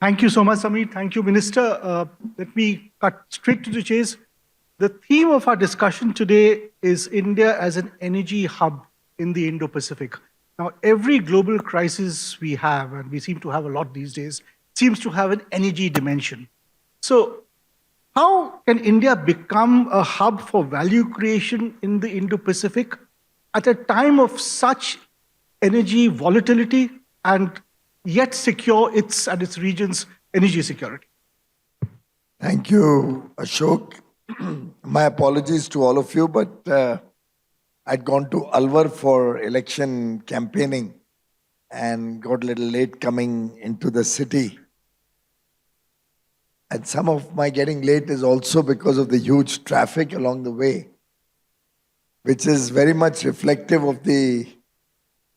Thank you so much, Samir. Thank you, Minister. Let me cut straight to the chase. The theme of our discussion today is India as an energy hub in the Indo-Pacific. Now, every global crisis we have, and we seem to have a lot these days, seems to have an energy dimension. So, how can India become a hub for value creation in the Indo-Pacific at a time of such energy volatility and yet secure its and its region's energy security? Thank you, Ashok. My apologies to all of you, but I'd gone to Alwar for election campaigning and got a little late coming into the city. And some of my getting late is also because of the huge traffic along the way, which is very much reflective of the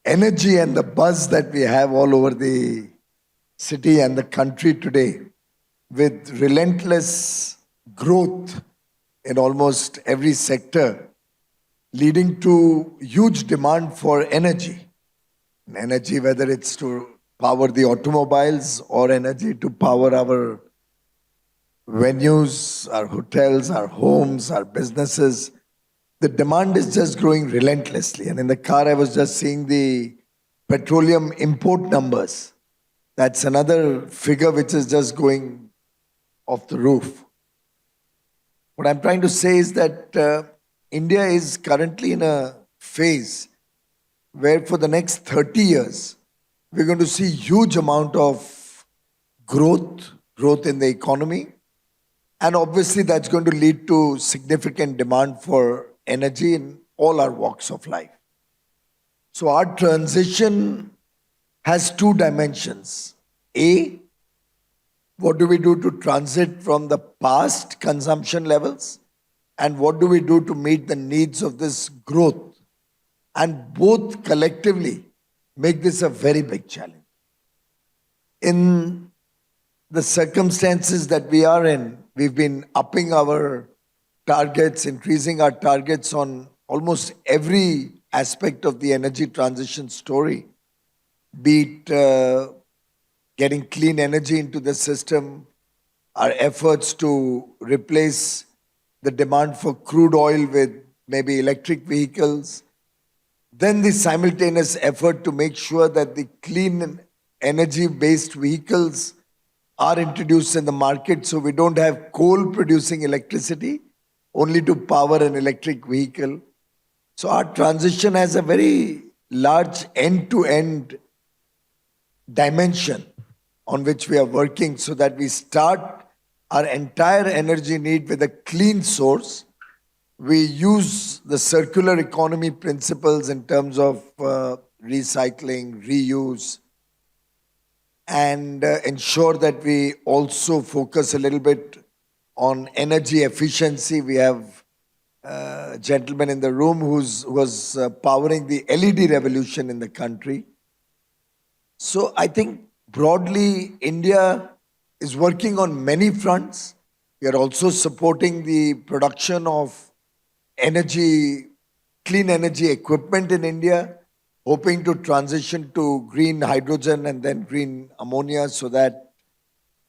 energy and the buzz that we have all over the city and the country today, with relentless growth in almost every sector, leading to huge demand for energy. Energy, whether it's to power the automobiles or energy to power our venues, our hotels, our homes, our businesses. The demand is just growing relentlessly. And in the car, I was just seeing the petroleum import numbers. That's another figure which is just going off the roof. What I'm trying to say is that India is currently in a phase where for the next 30 years, we're going to see huge amount of growth in the economy. And obviously that's going to lead to significant demand for energy in all our walks of life. So our transition has two dimensions. A, what do we do to transit from the past consumption levels? And what do we do to meet the needs of this growth? And both collectively make this a very big challenge. In the circumstances that we are in, we've been upping our targets, increasing our targets on almost every aspect of the energy transition story, be it getting clean energy into the system, our efforts to replace the demand for crude oil with maybe electric vehicles, then the simultaneous effort to make sure that the clean energy-based vehicles are introduced in the market so we don't have coal producing electricity only to power an electric vehicle. So our transition has a very large end-to-end dimension on which we are working so that we start our entire energy need with a clean source. We use the circular economy principles in terms of recycling, reuse, and ensure that we also focus a little bit on energy efficiency. We have a gentleman in the room who was powering the LED revolution in the country. So I think broadly, India is working on many fronts. We are also supporting the production of energy, clean energy equipment in India, hoping to transition to green hydrogen and then green ammonia so that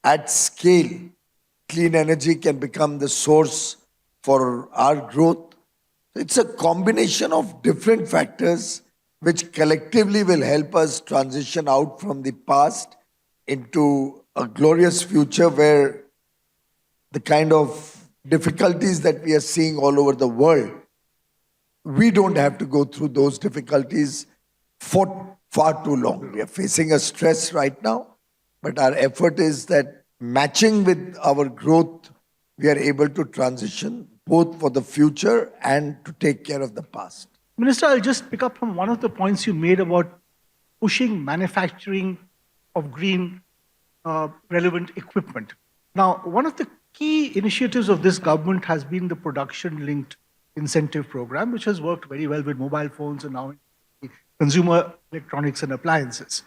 at scale, clean energy can become the source for our growth. It's a combination of different factors which collectively will help us transition out from the past into a glorious future where the kind of difficulties that we are seeing all over the world, we don't have to go through those difficulties for far too long. We are facing a stress right now, but our effort is that matching with our growth, we are able to transition both for the future and to take care of the past. Minister, I'll just pick up from one of the points you made about pushing manufacturing of green relevant equipment. Now, one of the key initiatives of this government has been the production-linked incentive program, which has worked very well with mobile phones and now consumer electronics and appliances.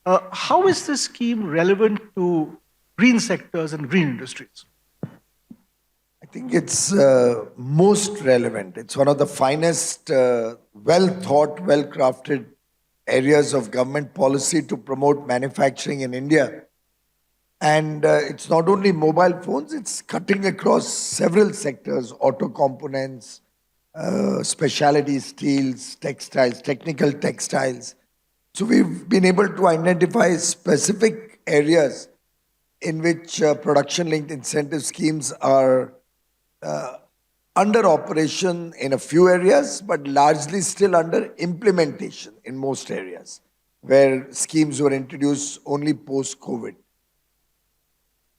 How is this scheme relevant to green sectors and green industries? I think it's most relevant. It's one of the finest, well-thought, well-crafted areas of government policy to promote manufacturing in India. And it's not only mobile phones, it's cutting across several sectors: auto components, specialty steels, textiles, technical textiles. So we've been able to identify specific areas in which production linked incentive schemes are under operation in a few areas, but largely still under implementation in most areas, where schemes were introduced only post COVID.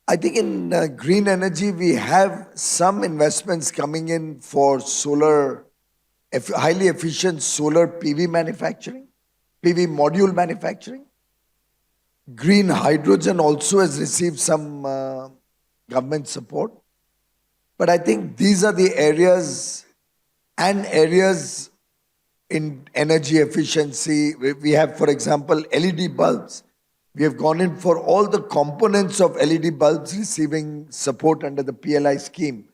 I think in green energy, we have some investments coming in for solar, highly efficient solar PV manufacturing, PV module manufacturing. Green hydrogen also has received some government support. But I think these are the areas and areas in energy efficiency. We have, for example, LED bulbs. We have gone in for all the components of LED bulbs receiving support under the PLI scheme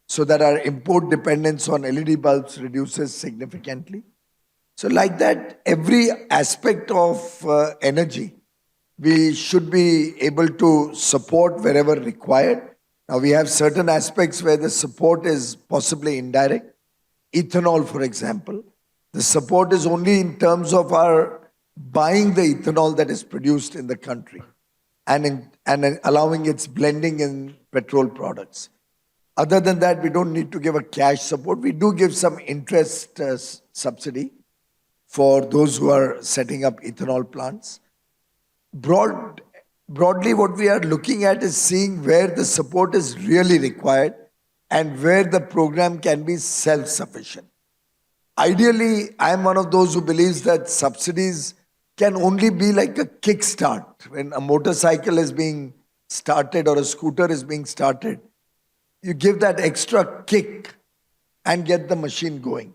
so that our import dependence on LED bulbs reduces significantly. So like that, every aspect of energy, we should be able to support wherever required. Now, we have certain aspects where the support is possibly indirect. Ethanol, for example, the support is only in terms of our buying the ethanol that is produced in the country and allowing its blending in petrol products. Other than that, we don't need to give a cash support. We do give some interest subsidy for those who are setting up ethanol plants. Broadly, what we are looking at is seeing where the support is really required and where the program can be self-sufficient. Ideally, I am one of those who believes that subsidies can only be like a kickstart. When a motorcycle is being started or a scooter is being started, you give that extra kick and get the machine going.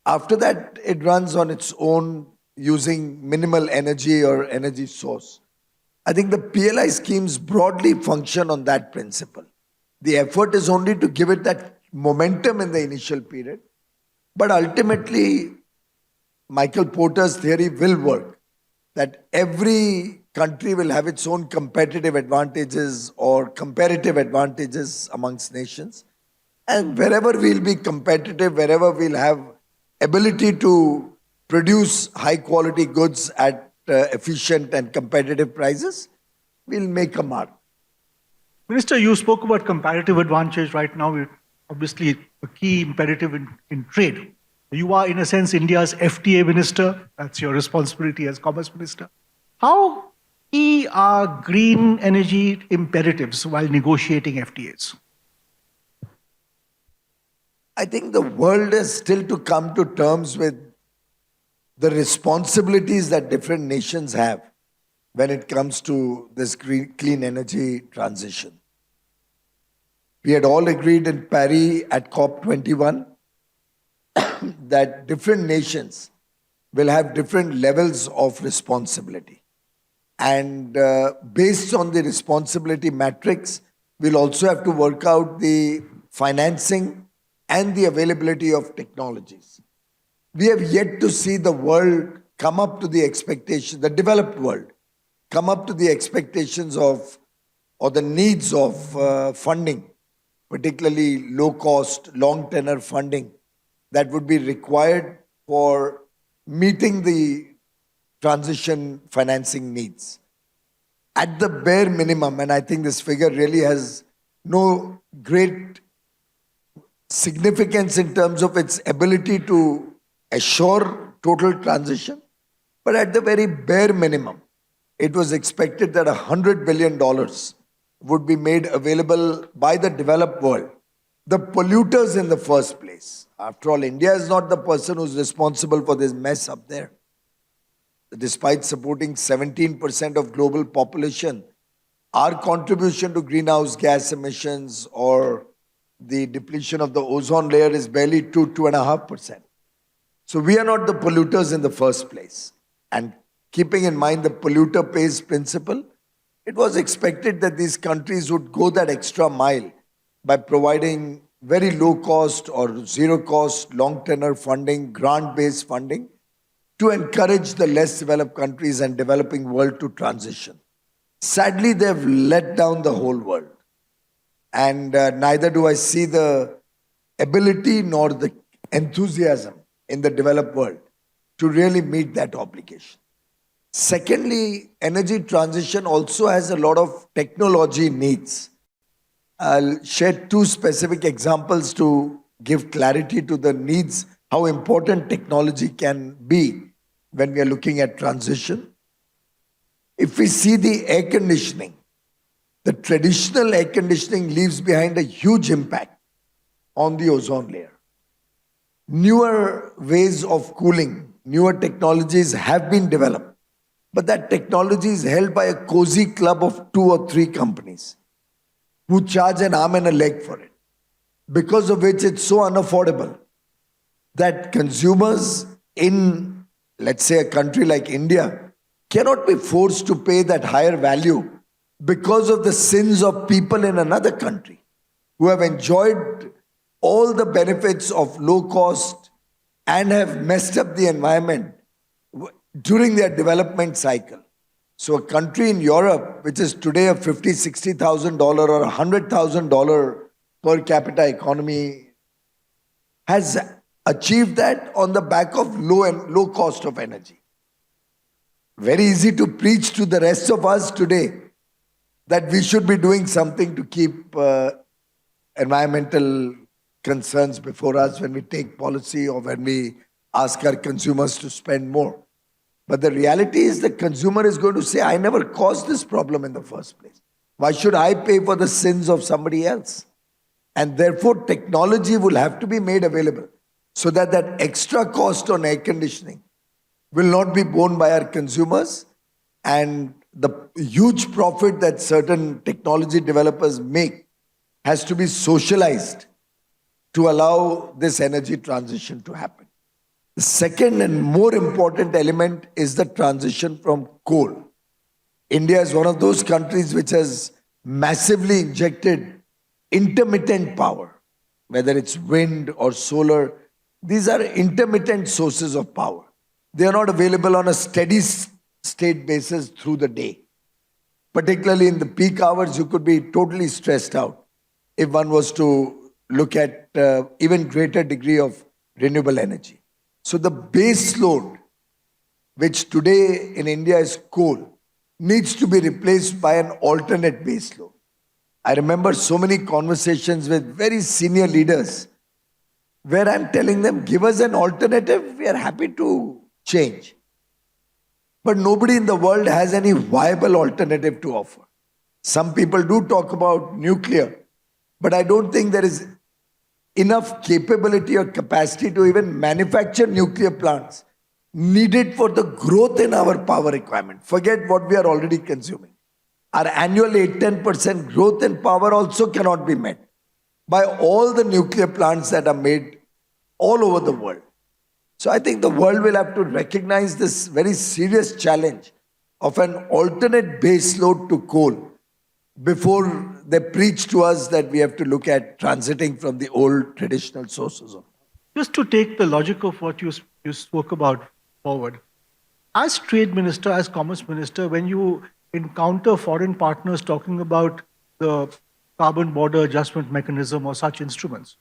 After that, it runs on its own using minimal energy or energy source. I think the PLI schemes broadly function on that principle. The effort is only to give it that momentum in the initial period. But ultimately, Michael Porter's theory will work, that every country will have its own competitive advantages or comparative advantages amongst nations. And wherever we'll be competitive, wherever we'll have ability to produce high quality goods at efficient and competitive prices, we'll make a mark. Minister, you spoke about comparative advantage. Right now, obviously a key imperative in trade. You are, in a sense, India's FTA minister. That's your responsibility as commerce minister. How key are green energy imperatives while negotiating FTAs? I think the world is still to come to terms with the responsibilities that different nations have when it comes to this clean energy transition. We had all agreed in Paris at COP21 that different nations will have different levels of responsibility. And based on the responsibility matrix, we'll also have to work out the financing and the availability of technologies. We have yet to see the world come up to the expectation, the developed world, come up to the expectations of or the needs of funding, particularly low cost, long tenor funding that would be required for meeting the transition financing needs. At the bare minimum, and I think this figure really has no great significance in terms of its ability to assure total transition, but at the very bare minimum, it was expected that $100 billion would be made available by the developed world, the polluters in the first place. After all, India is not the person who's responsible for this mess up there. Despite supporting 17% of global population, our contribution to greenhouse gas emissions or the depletion of the ozone layer is barely 2.5%. So we are not the polluters in the first place. And keeping in mind the polluter pays principle, it was expected that these countries would go that extra mile by providing very low cost or zero cost, long tenor funding, grant-based funding to encourage the less developed countries and developing world to transition. Sadly, they've let down the whole world. And neither do I see the ability nor the enthusiasm in the developed world to really meet that obligation. Secondly, energy transition also has a lot of technology needs. I'll share two specific examples to give clarity to the needs, how important technology can be when we are looking at transition. If we see the air conditioning, the traditional air conditioning leaves behind a huge impact on the ozone layer. Newer ways of cooling, newer technologies have been developed, but that technology is held by a cozy club of 2 or 3 companies who charge an arm and a leg for it, because of which it's so unaffordable that consumers in, let's say, a country like India cannot be forced to pay that higher value because of the sins of people in another country who have enjoyed all the benefits of low cost and have messed up the environment during their development cycle. So a country in Europe, which is today a $50,000-$60,000 or $100,000 per capita economy, has achieved that on the back of low cost of energy. Very easy to preach to the rest of us today that we should be doing something to keep environmental concerns before us when we take policy or when we ask our consumers to spend more. But the reality is the consumer is going to say, I never caused this problem in the first place. Why should I pay for the sins of somebody else? And therefore, technology will have to be made available so that that extra cost on air conditioning will not be borne by our consumers, and the huge profit that certain technology developers make has to be socialized to allow this energy transition to happen. The second and more important element is the transition from coal. India is one of those countries which has massively injected intermittent power, whether it's wind or solar. These are intermittent sources of power. They are not available on a steady state basis through the day. Particularly in the peak hours, you could be totally stressed out if one was to look at even greater degree of renewable energy. So the base load, which today in India is coal, needs to be replaced by an alternate base load. I remember so many conversations with very senior leaders where I'm telling them, give us an alternative, we are happy to change. But nobody in the world has any viable alternative to offer. Some people do talk about nuclear, but I don't think there is enough capability or capacity to even manufacture nuclear plants needed for the growth in our power requirement. Forget what we are already consuming. Our annual 8-10% growth in power also cannot be met by all the nuclear plants that are made all over the world. So I think the world will have to recognize this very serious challenge of an alternate base load to coal before they preach to us that we have to look at transiting from the old traditional sources of. Just to take the logic of what you spoke about forward, as trade minister, as commerce minister, when you encounter foreign partners talking about the carbon border adjustment mechanism or such instruments,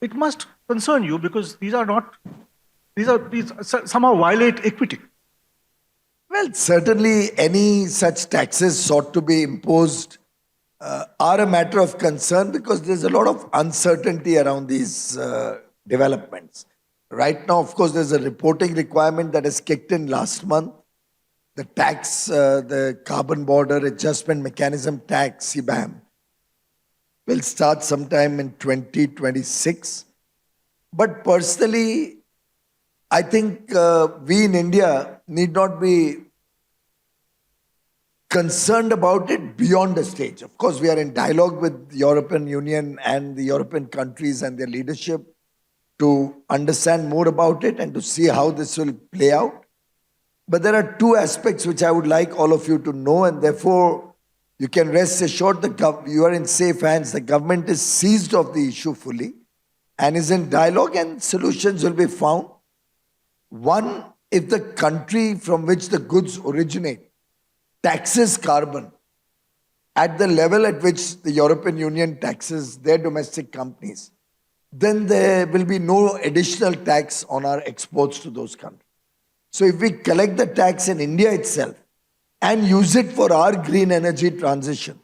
it must concern you because these somehow violate equity. Well, certainly any such taxes sought to be imposed are a matter of concern because there's a lot of uncertainty around these developments. Right now, of course, there's a reporting requirement that has kicked in last month. The tax, the carbon border adjustment mechanism tax, CBAM, will start sometime in 2026. But personally, I think we in India need not be concerned about it beyond a stage. Of course, we are in dialogue with the European Union and the European countries and their leadership to understand more about it and to see how this will play out. But there are two aspects which I would like all of you to know, and therefore you can rest assured that you are in safe hands. The government is seized of the issue fully and is in dialogue, and solutions will be found. One, if the country from which the goods originate taxes carbon at the level at which the European Union taxes their domestic companies, then there will be no additional tax on our exports to those countries. So if we collect the tax in India itself and use it for our green energy transition,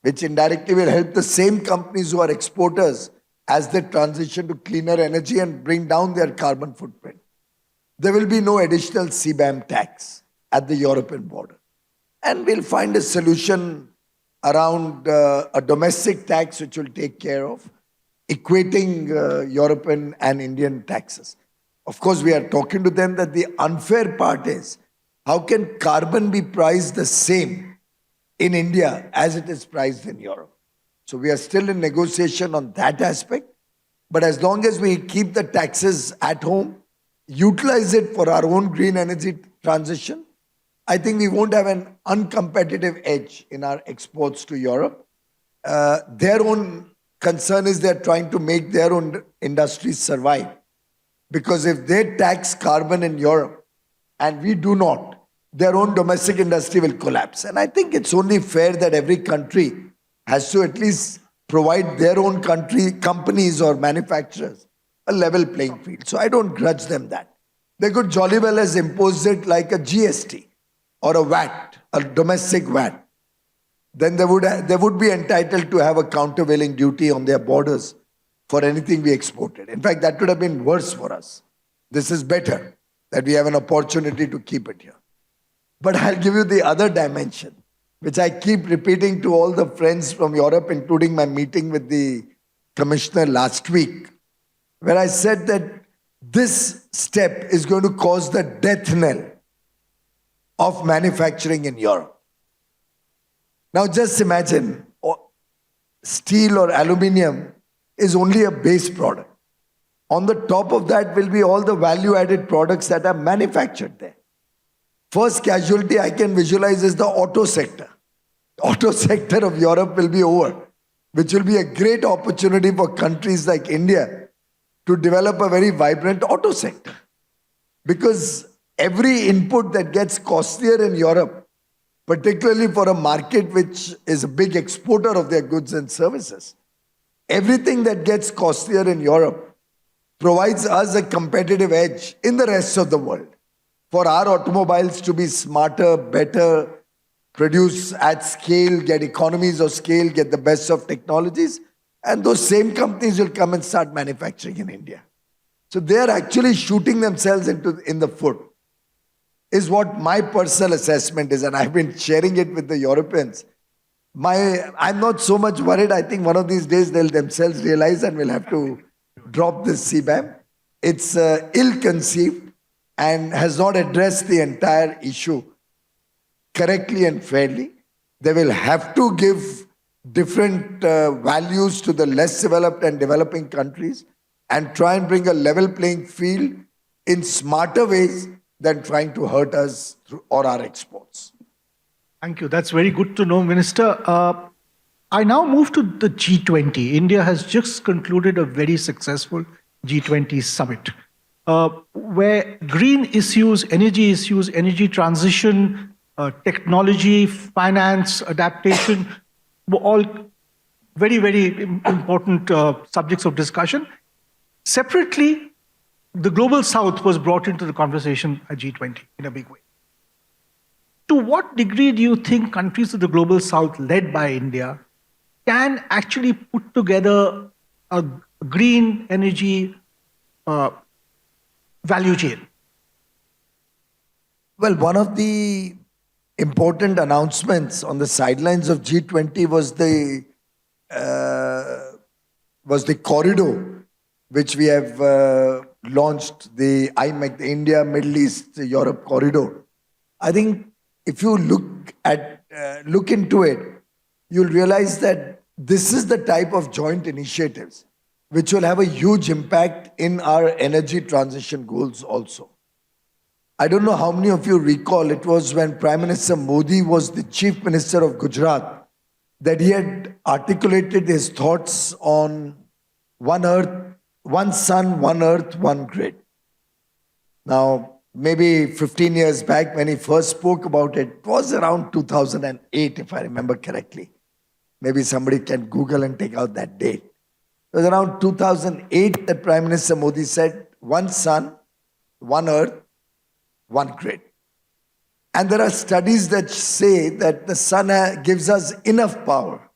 which indirectly will help the same companies who are exporters as they transition to cleaner energy and bring down their carbon footprint, there will be no additional CBAM tax at the European border. And we'll find a solution around a domestic tax which will take care of equating European and Indian taxes. Of course, we are talking to them that the unfair part is, how can carbon be priced the same in India as it is priced in Europe? So we are still in negotiation on that aspect. But as long as we keep the taxes at home, utilize it for our own green energy transition, I think we won't have an uncompetitive edge in our exports to Europe. Their own concern is they're trying to make their own industries survive. Because if they tax carbon in Europe and we do not, their own domestic industry will collapse. And I think it's only fair that every country has to at least provide their own country, companies or manufacturers, a level playing field. So I don't grudge them that. They could jolly well as impose it like a GST or a VAT, a domestic VAT. Then they would be entitled to have a countervailing duty on their borders for anything we exported. In fact, that would have been worse for us. This is better that we have an opportunity to keep it here. But I'll give you the other dimension, which I keep repeating to all the friends from Europe, including my meeting with the commissioner last week, where I said that this step is going to cause the death knell of manufacturing in Europe. Now just imagine, steel or aluminium is only a base product. On the top of that will be all the value-added products that are manufactured there. First casualty I can visualize is the auto sector. Auto sector of Europe will be over, which will be a great opportunity for countries like India to develop a very vibrant auto sector. Because every input that gets costlier in Europe, particularly for a market which is a big exporter of their goods and services, everything that gets costlier in Europe provides us a competitive edge in the rest of the world for our automobiles to be smarter, better, produce at scale, get economies of scale, get the best of technologies, and those same companies will come and start manufacturing in India. So they are actually shooting themselves in the foot, is what my personal assessment is, and I've been sharing it with the Europeans. I'm not so much worried. I think one of these days they'll themselves realize and will have to drop this CBAM. It's ill-conceived and has not addressed the entire issue correctly and fairly. They will have to give different values to the less developed and developing countries and try and bring a level playing field in smarter ways than trying to hurt us through or our exports. Thank you. That's very good to know, Minister. I now move to the G20. India has just concluded a very successful G20 summit, where green issues, energy transition, technology, finance, adaptation were all very, very important subjects of discussion. Separately, the Global South was brought into the conversation at G20 in a big way. To what degree do you think countries of the Global South, led by India, can actually put together a green energy value chain? Well, one of the important announcements on the sidelines of G20 was the corridor which we have launched, the IMEC, the India, Middle East, Europe corridor. I think if you look into it, you'll realize that this is the type of joint initiatives which will have a huge impact in our energy transition goals also. I don't know how many of you recall, it was when Prime Minister Modi was the Chief Minister of Gujarat that he had articulated his thoughts on one earth, one sun, one earth, one grid. Now, maybe 15 years back when he first spoke about it. It was around 2008, if I remember correctly. Maybe somebody can Google and take out that date. It was around 2008 that Prime Minister Modi said, one sun, one earth, one grid. And there are studies that say that the sun gives us enough power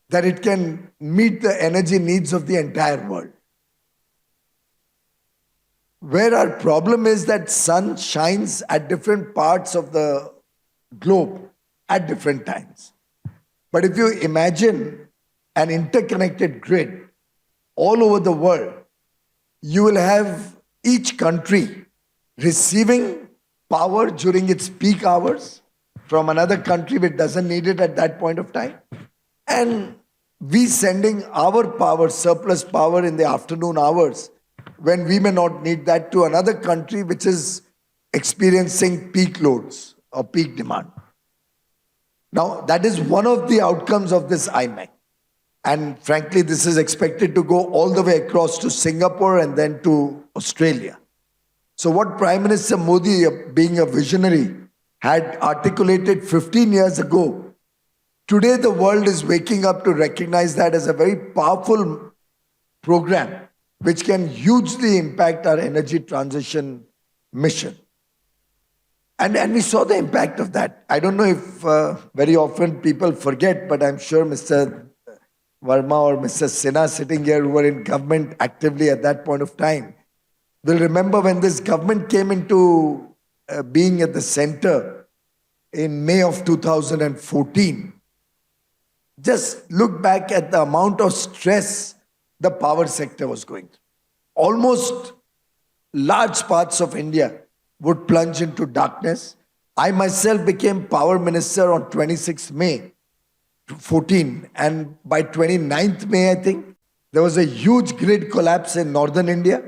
that it can meet the energy needs of the entire world. Where our problem is that sun shines at different parts of the globe at different times. But if you imagine an interconnected grid all over the world, you will have each country receiving power during its peak hours from another country which doesn't need it at that point of time, and we sending our power, surplus power in the afternoon hours when we may not need that to another country which is experiencing peak loads or peak demand. Now, that is one of the outcomes of this IMEC. And frankly, this is expected to go all the way across to Singapore and then to Australia. So what Prime Minister Modi, being a visionary, had articulated 15 years ago, today the world is waking up to recognize that as a very powerful program which can hugely impact our energy transition mission. And we saw the impact of that. I don't know if very often people forget, but I'm sure Mr. Verma or Mr. Sinha sitting here who were in government actively at that point of time will remember when this government came into being at the center in May of 2014. Just look back at the amount of stress the power sector was going through. Almost large parts of India would plunge into darkness. I myself became power minister on 26th May 14, and by 29th May, I think, there was a huge grid collapse in northern India,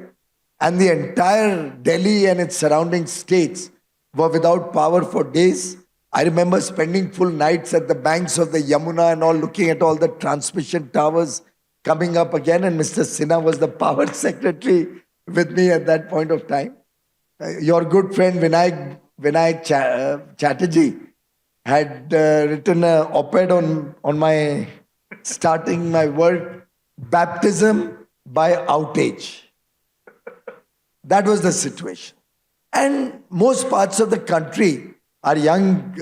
and the entire Delhi and its surrounding states were without power for days. I remember spending full nights at the banks of the Yamuna and all, looking at all the transmission towers coming up again, and Mr. Sinha was the power secretary with me at that point of time. Your good friend Vinayak Chatterjee had written an op-ed on my starting my work, baptism by outage. That was the situation. And most parts of the country, our young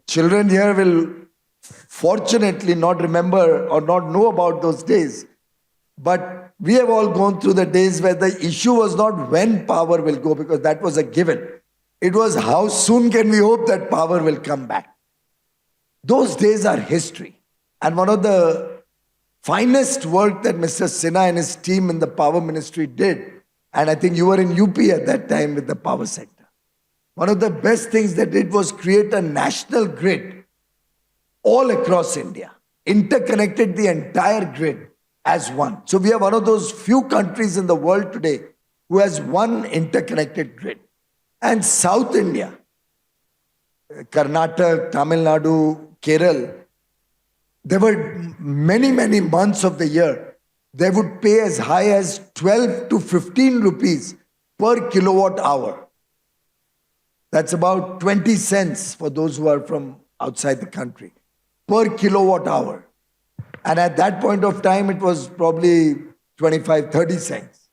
children here will fortunately not remember or not know about those days. But we have all gone through the days where the issue was not when power will go, because that was a given. It was how soon can we hope that power will come back. Those days are history. And one of the finest work that Mr. Sinha and his team in the power ministry did, and I think you were in UP at that time with the power sector, one of the best things they did was create a national grid all across India, interconnected the entire grid as one. So we are one of those few countries in the world today who has one interconnected grid. And South India, Karnataka, Tamil Nadu, Kerala, there were many, many months of the year, they would pay as high as 12 to 15 rupees per kilowatt hour. That's about 20 cents for those who are from outside the country, per kilowatt hour. And at that point of time, it was probably 25, 30 cents.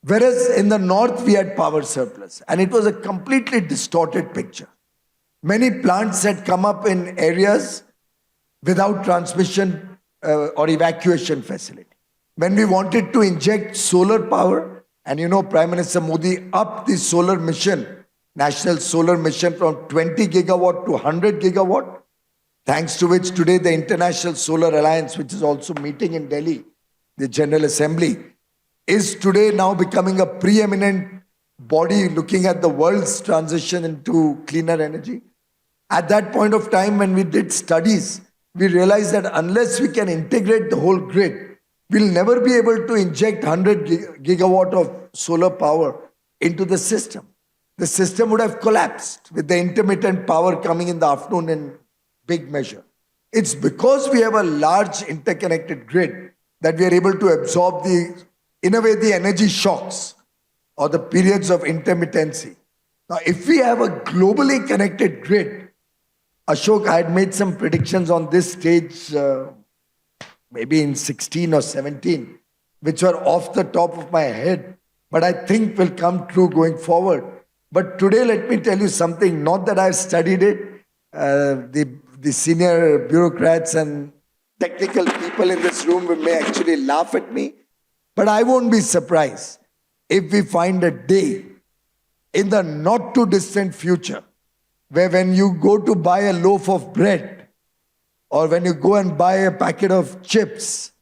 Whereas in the north, we had power surplus. And it was a completely distorted picture. Many plants had come up in areas without transmission or evacuation facility. When we wanted to inject solar power, and you know, Prime Minister Modi upped the solar mission, national solar mission, from 20 gigawatt to 100 gigawatt, thanks to which today the International Solar Alliance, which is also meeting in Delhi, the General Assembly, is today now becoming a preeminent body looking at the world's transition into cleaner energy. At that point of time, when we did studies, we realized that unless we can integrate the whole grid, we'll never be able to inject 100 gigawatt of solar power into the system. The system would have collapsed with the intermittent power coming in the afternoon in big measure. It's because we have a large interconnected grid that we are able to absorb the energy shocks. or the periods of intermittency. Now, if we have a globally connected grid, Ashok, I had made some predictions on this stage maybe in 16 or 17, which were off the top of my head, but I think will come true going forward. But today, let me tell you something, not that I've studied it, the senior bureaucrats and technical people in this room may actually laugh at me, but I won't be surprised if we find a day in the not too distant future where when you go to buy a loaf of bread or when you go and buy a packet of chips,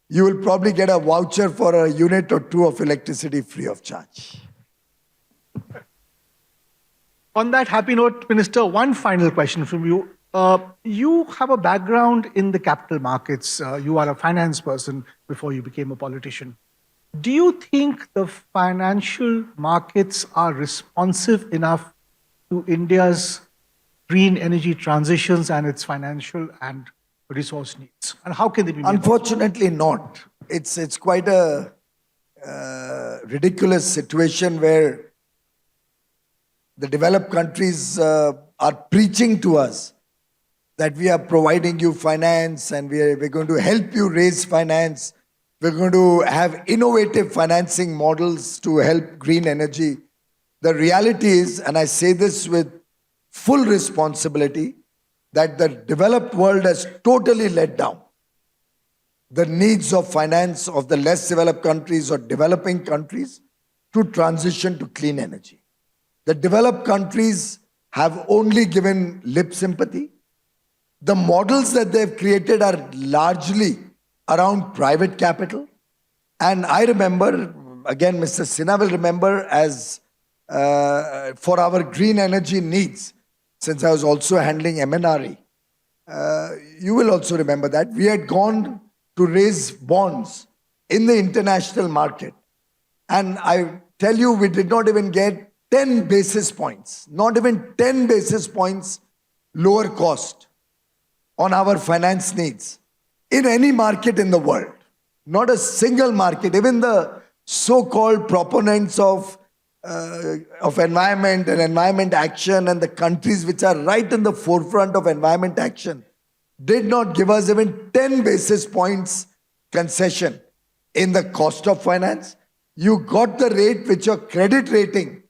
you will probably get a voucher for a unit or two of electricity free of charge. On that happy note, Minister, one final question from you. You have a background in the capital markets. You are a finance person before you became a politician. Do you think the financial markets are responsive enough to India's green energy transitions and its financial and resource needs? And how can they be made? Unfortunately not. It's quite a ridiculous situation where the developed countries are preaching to us that we are providing you finance and we're going to help you raise finance. We're going to have innovative financing models to help green energy. The reality is, and I say this with full responsibility, that the developed world has totally let down the needs of finance of the less developed countries or developing countries to transition to clean energy. The developed countries have only given lip sympathy. The models that they've created are largely around private capital. And I remember, again, Mr. Sinha will remember, as for our green energy needs, since I was also handling MNRE, you will also remember that we had gone to raise bonds in the international market. And I tell you, we did not even get 10 basis points, not even 10 basis points lower cost on our finance needs in any market in the world. Not a single market. Even the so-called proponents of environment and environment action and the countries which are right in the forefront of environment action did not give us even 10 basis points concession in the cost of finance. You got the rate which your credit rating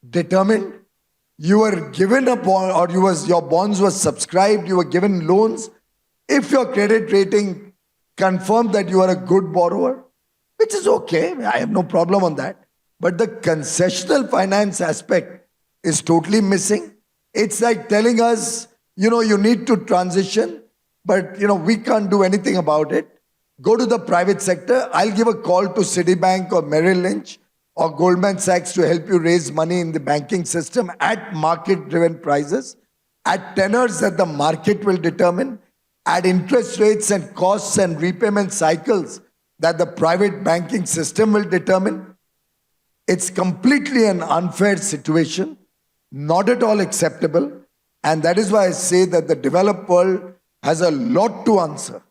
determined. You were given a bond, or your bonds were subscribed, you were given loans. If your credit rating confirmed that you are a good borrower, which is okay, I have no problem on that. But the concessional finance aspect is totally missing. It's like telling us, you need to transition, but we can't do anything about it. Go to the private sector. I'll give a call to Citibank or Merrill Lynch or Goldman Sachs to help you raise money in the banking system at market-driven prices, at tenors that the market will determine, at interest rates and costs and repayment cycles that the private banking system will determine. It's completely an unfair situation, not at all acceptable. And that is why I say that the developed world has a lot to answer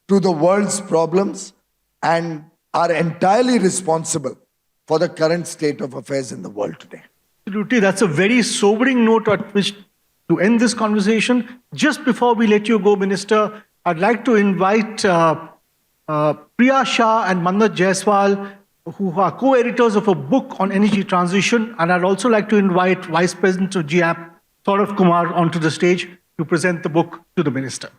to the world's problems and are entirely responsible for the current state of affairs in the world today. Absolutely. That's a very sobering note at which to end this conversation. Just before we let you go, Minister, I'd like to invite Priya Shah and Mannat Jaiswal, who are co-editors of a book on energy transition. And I'd also like to invite Vice President of GAP, Saurav Kumar, onto the stage to present the book to the Minister.